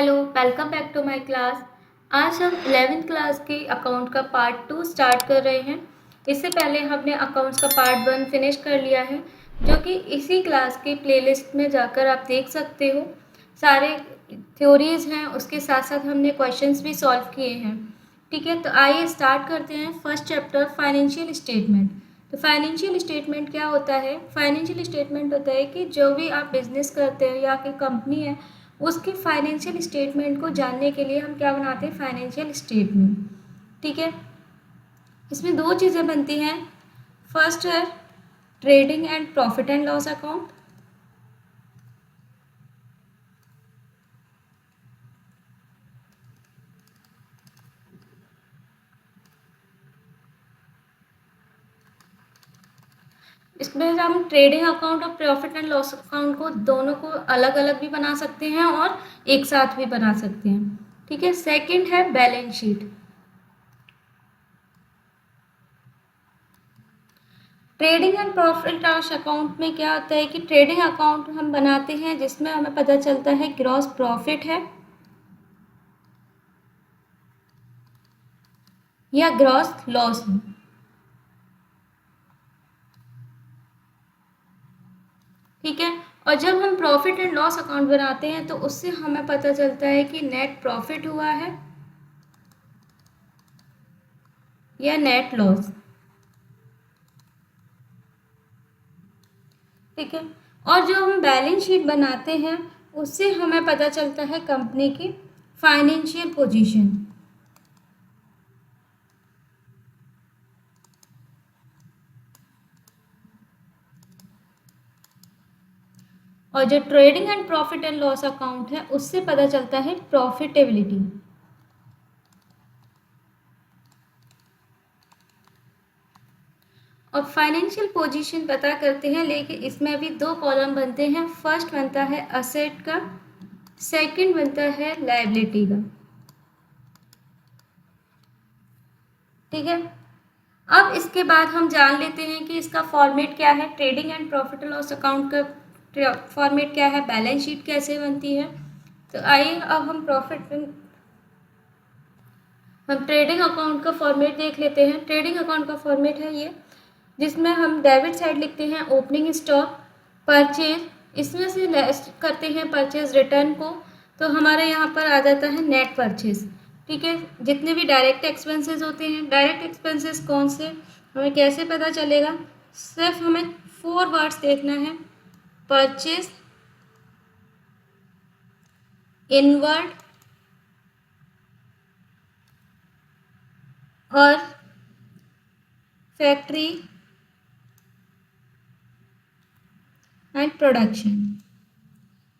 Hello, welcome back to my class. आज हम 11th class के अकाउंट का पार्ट 2 स्टार्ट कर रहे हैं। इससे पहले हमने अकाउंट्स का पार्ट 1 फिनिश कर लिया है, जो कि इसी क्लास की प्लेलिस्ट में जाकर आप देख सकते हो। सारे थ्योरीज हैं, उसके साथ साथ हमने क्वेश्चंस भी सॉल्व किए हैं। ठीक है, तो आइए स्टार्ट करते हैं। First chapter financial statement. तो फाइनेंशियल स्टेटमेंट क्या होता है? फाइनेंशियल स्टेटमेंट होता है कि जो भी आप बिजनेस करते हो या फिर कंपनी है, उसके फाइनेंशियल स्टेटमेंट को जानने के लिए हम क्या बनाते हैं? Financial statement. ठीक है, इसमें दो चीज़ें बनती हैं। फर्स्ट है trading and profit and loss account. इसमें हम ट्रेडिंग अकाउंट और प्रॉफिट एंड लॉस अकाउंट को दोनों को अलग अलग भी बना सकते हैं और एक साथ भी बना सकते हैं। ठीक है, सेकंड है balance sheet. Trading and profit loss account में क्या होता है कि ट्रेडिंग अकाउंट हम बनाते हैं जिसमें हमें पता चलता है ग्रॉस प्रॉफिट है या ग्रॉस लॉस है। ठीक है, और जब हम प्रॉफिट एंड लॉस अकाउंट बनाते हैं तो उससे हमें पता चलता है कि नेट प्रॉफिट हुआ है या नेट लॉस। ठीक है, और जो हम बैलेंस शीट बनाते हैं उससे हमें पता चलता है कंपनी की फाइनेंशियल पोजीशन। और जो trading and profit and loss account है उससे पता चलता है प्रॉफिटेबिलिटी। और फाइनेंशियल पोजीशन पता करते हैं, लेकिन इसमें अभी दो कॉलम बनते हैं। फर्स्ट बनता है असेट का, सेकंड बनता है लायबिलिटी का। ठीक है, अब इसके बाद हम जान लेते हैं कि इसका फॉर्मेट क्या है। Trading and profit and loss account का फॉर्मेट क्या है, बैलेंस शीट कैसे बनती है। तो आइए अब हम ट्रेडिंग अकाउंट का फॉर्मेट देख लेते हैं। ट्रेडिंग अकाउंट का फॉर्मेट है ये, जिसमें हम डेबिट साइड लिखते हैं ओपनिंग स्टॉक, परचेज, इसमें से लेस करते हैं परचेज रिटर्न को, तो हमारे यहाँ पर आ जाता है नेट परचेज। ठीक है, जितने भी डायरेक्ट एक्सपेंसेस होते हैं, डायरेक्ट एक्सपेंसेस कौन से, हमें कैसे पता चलेगा? सिर्फ हमें 4 वर्ड्स देखना है: परचेज, इनवर्ड और फैक्ट्री एंड प्रोडक्शन।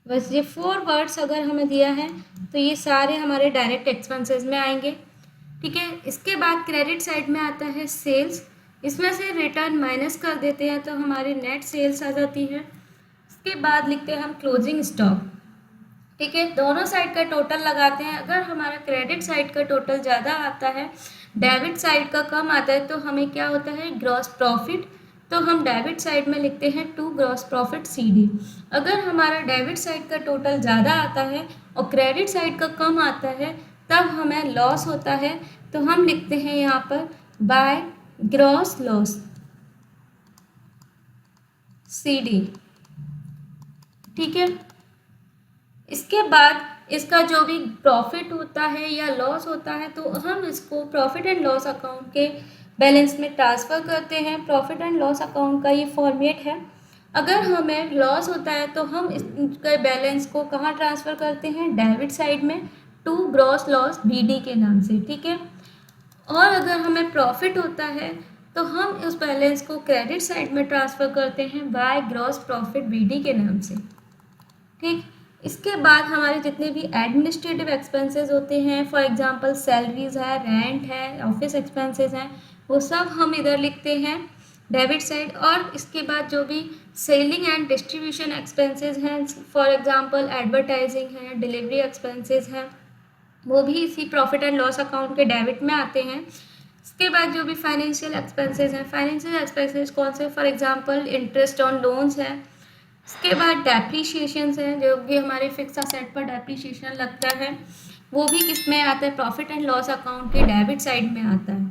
बस ये 4 वर्ड्स अगर हमें दिया है तो ये सारे हमारे डायरेक्ट एक्सपेंसेस में आएंगे। ठीक है, इसके बाद क्रेडिट साइड में आता है सेल्स, इसमें से रिटर्न माइनस कर देते हैं तो हमारी नेट सेल्स आ जाती है। इसके बाद लिखते हैं हम क्लोजिंग स्टॉक। ठीक है, दोनों साइड का टोटल लगाते हैं। अगर हमारा क्रेडिट साइड का टोटल ज़्यादा आता है, डेबिट साइड का कम आता है, तो हमें क्या होता है? Gross profit. तो हम डेबिट साइड में लिखते हैं टू ग्रॉस प्रॉफिट CD। अगर हमारा डेबिट साइड का टोटल ज़्यादा आता है और क्रेडिट साइड का कम आता है, तब हमें लॉस होता है, तो हम लिखते हैं यहाँ पर बाय ग्रॉस लॉस CD। ठीक है, इसके बाद इसका जो भी प्रॉफिट होता है या लॉस होता है तो हम इसको प्रॉफिट एंड लॉस अकाउंट के बैलेंस में ट्रांसफ़र करते हैं। प्रॉफिट एंड लॉस अकाउंट का ये फॉर्मेट है। अगर हमें लॉस होता है तो हम इसके बैलेंस को कहाँ ट्रांसफ़र करते हैं? डेबिट साइड में, टू ग्रॉस लॉस BD के नाम से। ठीक है, और अगर हमें प्रॉफिट होता है तो हम उस बैलेंस को क्रेडिट साइड में ट्रांसफ़र करते हैं बाय ग्रॉस प्रॉफिट BD के नाम से। ठीक, इसके बाद हमारे जितने भी एडमिनिस्ट्रेटिव एक्सपेंसेस होते हैं, फॉर एग्जांपल सैलरीज है, रेंट है, ऑफिस एक्सपेंसेस हैं, वो सब हम इधर लिखते हैं डेबिट साइड। और इसके बाद जो भी सेलिंग एंड डिस्ट्रीब्यूशन एक्सपेंसेस हैं, फॉर एग्जांपल एडवर्टाइजिंग है, डिलीवरी एक्सपेंसेस हैं, वो भी इसी प्रॉफिट एंड लॉस अकाउंट के डेबिट में आते हैं। इसके बाद जो भी फाइनेंशियल एक्सपेंसेस हैं, फाइनेंशियल एक्सपेंसेस कौन से? For example interest on loans है, इसके बाद डेप्रीशिएशन है, जो कि हमारे फिक्स असेट पर डेप्रीशिएशन लगता है, वो भी किस में आता है, प्रॉफिट एंड लॉस अकाउंट के डेबिट साइड में आता है।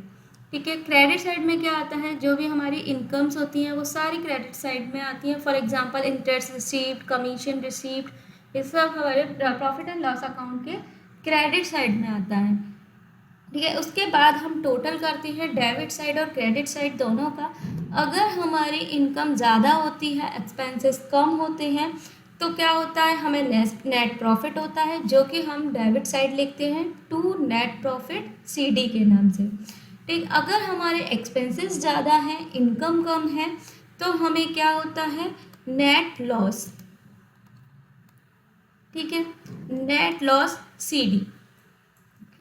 ठीक है, क्रेडिट साइड में क्या आता है, जो भी हमारी इनकम्स होती हैं वो सारी क्रेडिट साइड में आती हैं। For example interest received, commission received, ये सब हमारे प्रॉफिट एंड लॉस अकाउंट के क्रेडिट साइड में आता है। ठीक है, उसके बाद हम टोटल करते हैं डेबिट साइड और क्रेडिट साइड दोनों का। अगर हमारी इनकम ज़्यादा होती है, एक्सपेंसेस कम होते हैं, तो क्या होता है, हमें नेट प्रॉफिट होता है, जो कि हम डेबिट साइड लिखते हैं टू नेट प्रॉफिट सीडी के नाम से। ठीक, अगर हमारे एक्सपेंसेस ज़्यादा हैं, इनकम कम है, तो हमें क्या होता है, नेट लॉस। ठीक है, नेट लॉस सीडी।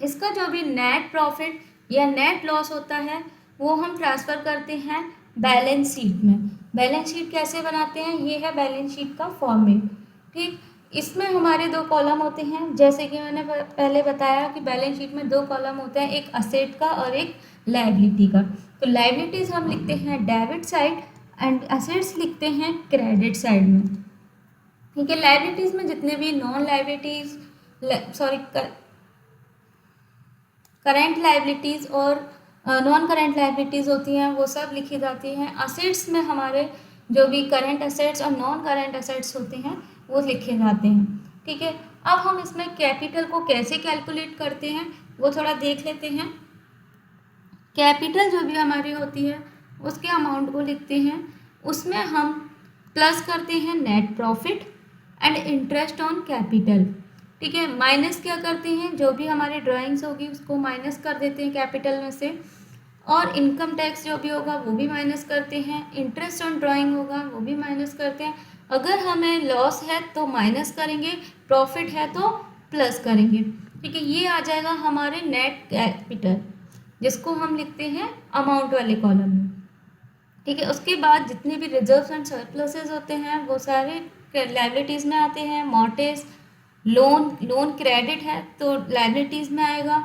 इसका जो भी नेट प्रॉफिट या नेट लॉस होता है वो हम ट्रांसफ़र करते हैं बैलेंस शीट में। बैलेंस शीट कैसे बनाते हैं, ये है बैलेंस शीट का फॉर्मेट। ठीक, इसमें हमारे दो कॉलम होते हैं, जैसे कि मैंने पहले बताया कि बैलेंस शीट में दो कॉलम होते हैं, एक असेट का और एक लायबिलिटी का। तो लायबिलिटीज़ हम लिखते हैं डेबिट साइड एंड असेट्स लिखते हैं क्रेडिट साइड में। ठीक है, लायबिलिटीज़ में जितने भी नॉन लायबिलिटीज़ करेंट लायबिलिटीज़ और नॉन करेंट लायबिलिटीज़ होती हैं वो सब लिखी जाती हैं। असेट्स में हमारे जो भी करेंट असेट्स और नॉन करेंट असेट्स होते हैं वो लिखे जाते हैं। ठीक है, अब हम इसमें कैपिटल को कैसे कैलकुलेट करते हैं वो थोड़ा देख लेते हैं। कैपिटल जो भी हमारी होती है उसके अमाउंट को लिखते हैं, उसमें हम प्लस करते हैं net profit and interest on capital. ठीक है, माइनस क्या करते हैं, जो भी हमारी ड्राइंग्स होगी उसको माइनस कर देते हैं कैपिटल में से, और इनकम टैक्स जो भी होगा वो भी माइनस करते हैं, इंटरेस्ट ऑन ड्राइंग होगा वो भी माइनस करते हैं। अगर हमें लॉस है तो माइनस करेंगे, प्रॉफिट है तो प्लस करेंगे। ठीक है, ये आ जाएगा हमारे नेट कैपिटल, जिसको हम लिखते हैं अमाउंट वाले कॉलम में। ठीक है, उसके बाद जितने भी रिजर्व्स एंड सरप्लसेस होते हैं वो सारे लायबिलिटीज़ में आते हैं। मॉर्टेज, लोन क्रेडिट है तो लायबिलिटीज़ में आएगा।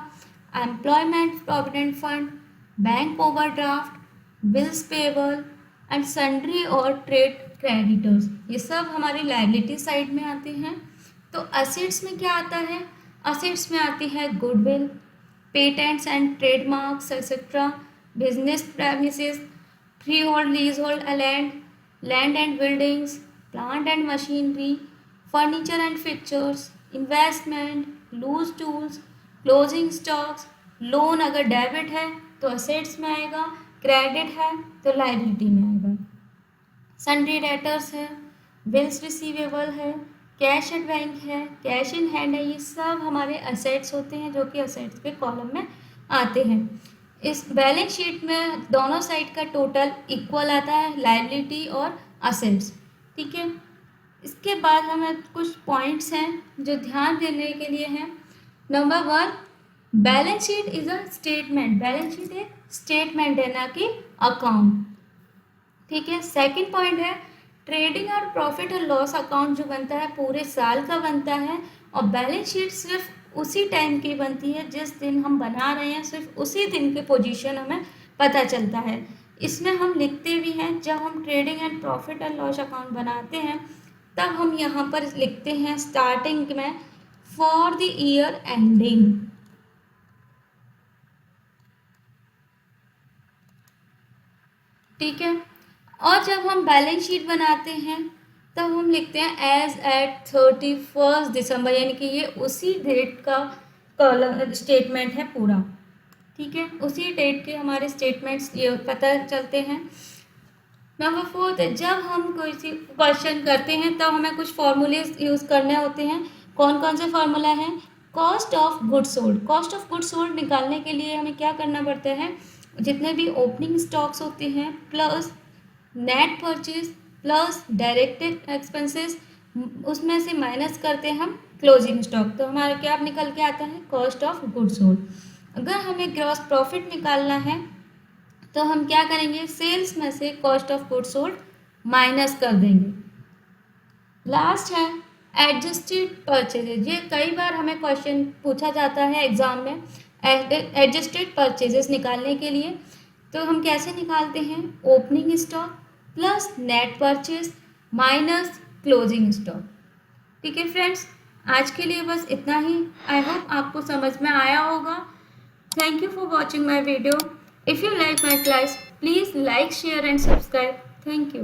Employment provident fund, bank overdraft, bills payable and sundry और ट्रेड क्रेडिटर्स, ये सब हमारी लायबिलिटी साइड में आते हैं। तो असेट्स में क्या आता है, असेट्स में आती है goodwill, patents and trademarks etcetera, business premises, free hold, lease hold land, land and buildings, plant and machinery, furniture and fixtures, investment, loose tools, closing stocks. Loan अगर डेबिट है तो असेट्स में आएगा, क्रेडिट है तो लायबिलिटी में आएगा। Sundry debtors है, बिल्स रिसीवेबल है, कैश एट बैंक है, कैश इन हैंड है, ये सब हमारे असेट्स होते हैं जो कि असेट्स के कॉलम में आते हैं। इस बैलेंस शीट में दोनों साइड का टोटल इक्वल आता है, लायबिलिटी और असेट्स। ठीक है, इसके बाद हमें कुछ पॉइंट्स हैं जो ध्यान देने के लिए हैं। Number 1, balance sheet is a statement. Balance sheet एक स्टेटमेंट है, ना कि अकाउंट। ठीक है, सेकंड पॉइंट है ट्रेडिंग और प्रॉफिट और लॉस अकाउंट जो बनता है पूरे साल का बनता है, और बैलेंस शीट सिर्फ उसी टाइम की बनती है जिस दिन हम बना रहे हैं, सिर्फ उसी दिन की पोजीशन हमें पता चलता है। इसमें हम लिखते भी हैं, जब हम ट्रेडिंग एंड प्रॉफिट और लॉस अकाउंट बनाते हैं तब हम यहाँ पर लिखते हैं स्टार्टिंग में फॉर द ईयर एंडिंग। ठीक है, और जब हम बैलेंस शीट बनाते हैं तब हम लिखते हैं एज एट 31 दिसंबर, यानी कि ये उसी डेट का कॉलम स्टेटमेंट है पूरा। ठीक है, उसी डेट के हमारे स्टेटमेंट्स ये पता चलते हैं। नंबर 4, जब हम कोई सी क्वेश्चन करते हैं तब हमें कुछ फॉर्मूलेज यूज़ करने होते हैं। कौन कौन से फार्मूला हैं, cost of goods sold. Cost of goods sold निकालने के लिए हमें क्या करना पड़ता है, जितने भी ओपनिंग स्टॉक्स होते हैं plus net purchase plus direct expenses, उसमें से माइनस करते हैं हम क्लोजिंग स्टॉक, तो हमारा क्या निकल के आता है, कॉस्ट ऑफ गुड्स सोल्ड। अगर हमें ग्रॉस प्रॉफिट निकालना है तो हम क्या करेंगे, सेल्स में से cost of goods sold minus कर देंगे। लास्ट है एडजस्टेड परचेजेज। ये कई बार हमें क्वेश्चन पूछा जाता है एग्जाम में, एडजस्टेड परचेजेस निकालने के लिए। तो हम कैसे निकालते हैं, opening stock plus net purchase minus closing stock. ठीक है फ्रेंड्स, आज के लिए बस इतना ही। आई होप आपको समझ में आया होगा। Thank you for watching my video. If you like my class, please like, share and subscribe. Thank you.